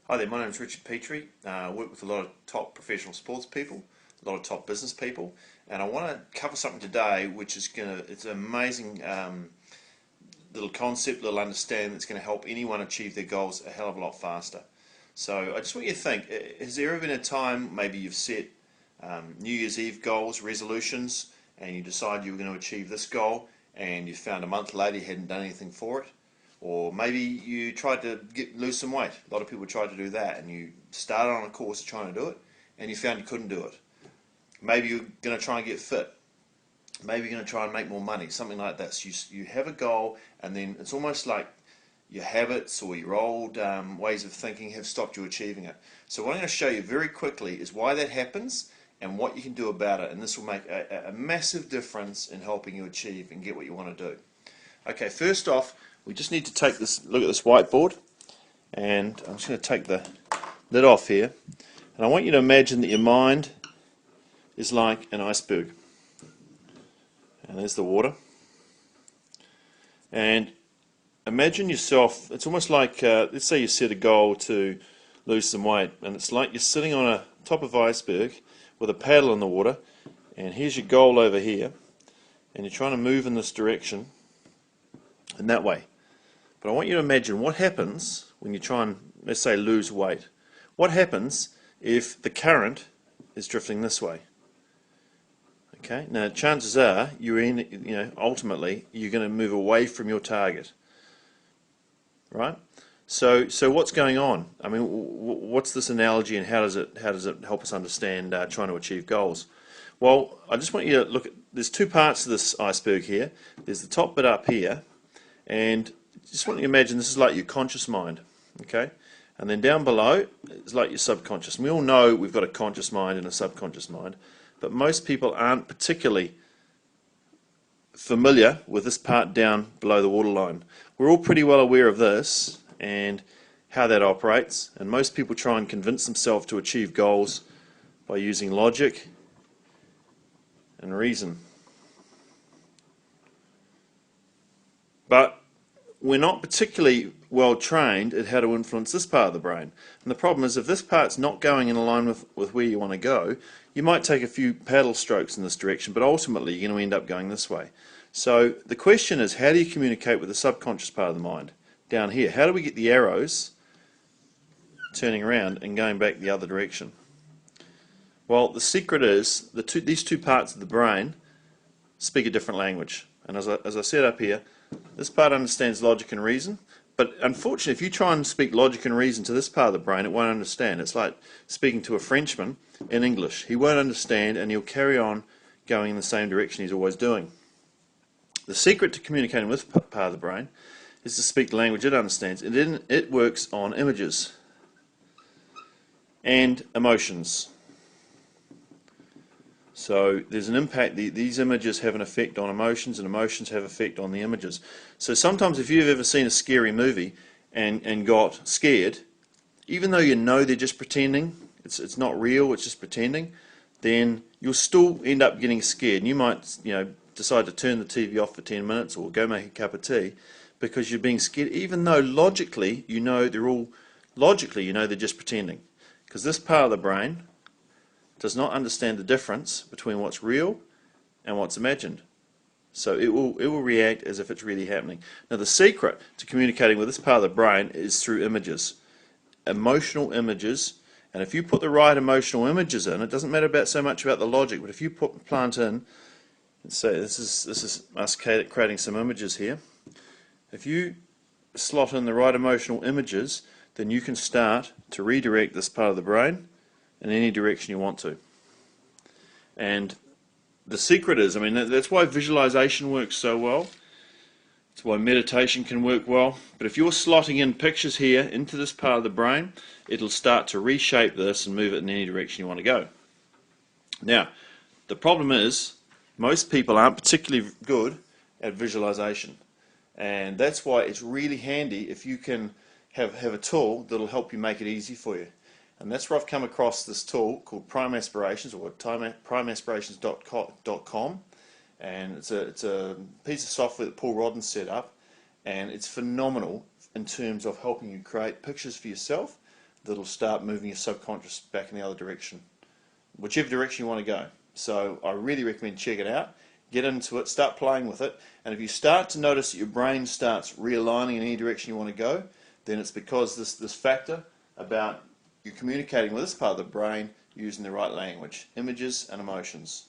Hi there, my name is Richard Petrie. I work with a lot of top professional sports people, a lot of top business people, and I want to cover something today which is it's an amazing little concept, little understanding that's going to help anyone achieve their goals a hell of a lot faster. So I just want you to think, has there ever been a time maybe you've set New Year's Eve goals, resolutions, and you decide you were going to achieve this goal and you found a month later you hadn't done anything for it? Or maybe you tried to lose some weight. A lot of people try to do that, and you started on a course trying to do it, and you found you couldn't do it. Maybe you're going to try and get fit. Maybe you're going to try and make more money, something like that. So you have a goal, and then it's almost like your habits or your old ways of thinking have stopped you achieving it. So what I'm going to show you very quickly is why that happens and what you can do about it, and this will make a massive difference in helping you achieve and get what you want to do. Okay, first off, we just need to take this look at this whiteboard, and I'm just going to take the lid off here, and I want you to imagine that your mind is like an iceberg, and there's the water, and imagine yourself, it's almost like let's say you set a goal to lose some weight, and it's like you're sitting on a top of an iceberg with a paddle in the water, and here's your goal over here, and you're trying to move in this direction in that way. But I want you to imagine what happens when you try and, let's say, lose weight. What happens if the current is drifting this way? Okay. Now, chances are ultimately you're going to move away from your target, right? So what's going on? I mean, what's this analogy, and how does it help us understand trying to achieve goals? Well, I just want you to look at. There's two parts to this iceberg here. There's the top bit up here, and just want you to imagine this is like your conscious mind, okay? And then down below is like your subconscious. And we all know we've got a conscious mind and a subconscious mind, but most people aren't particularly familiar with this part down below the waterline. We're all pretty well aware of this and how that operates, and most people try and convince themselves to achieve goals by using logic and reason. But we're not particularly well trained at how to influence this part of the brain. And the problem is, if this part's not going in line with where you want to go, you might take a few paddle strokes in this direction, but ultimately you're going to end up going this way. So the question is, how do you communicate with the subconscious part of the mind down here? How do we get the arrows turning around and going back the other direction? Well, the secret is these two parts of the brain speak a different language. And as I said up here, this part understands logic and reason, but unfortunately if you try and speak logic and reason to this part of the brain, it won't understand. It's like speaking to a Frenchman in English. He won't understand, and he'll carry on going in the same direction he's always doing. The secret to communicating with this part of the brain is to speak the language it understands, and then it works on images and emotions. So there's an impact. These images have an effect on emotions, and emotions have an effect on the images. So sometimes if you've ever seen a scary movie and got scared, even though you know they're just pretending, it's not real, it's just pretending, then you'll still end up getting scared. And you might decide to turn the TV off for 10 minutes or go make a cup of tea because you're being scared, even though logically you know they're just pretending. Because this part of the brain does not understand the difference between what's real and what's imagined. So it will react as if it's really happening. Now the secret to communicating with this part of the brain is through images, emotional images, and if you put the right emotional images in, it doesn't matter so much about the logic, but if you plant in, let's say this is us creating some images here. If you slot in the right emotional images, then you can start to redirect this part of the brain in any direction you want to. And the secret is, that's why visualization works so well. That's why meditation can work well. But if you're slotting in pictures here into this part of the brain, it'll start to reshape this and move it in any direction you want to go. Now, the problem is, most people aren't particularly good at visualization. And that's why it's really handy if you can have a tool that'll help you make it easy for you. And that's where I've come across this tool called Prime Aspirations, or primeaspirations.com, and it's a piece of software that Paul Rodden set up, and it's phenomenal in terms of helping you create pictures for yourself that'll start moving your subconscious back in the other direction, whichever direction you want to go. So I really recommend check it out, get into it, start playing with it, and if you start to notice that your brain starts realigning in any direction you want to go, then it's because this factor about you communicating with this part of the brain using the right language, images and emotions.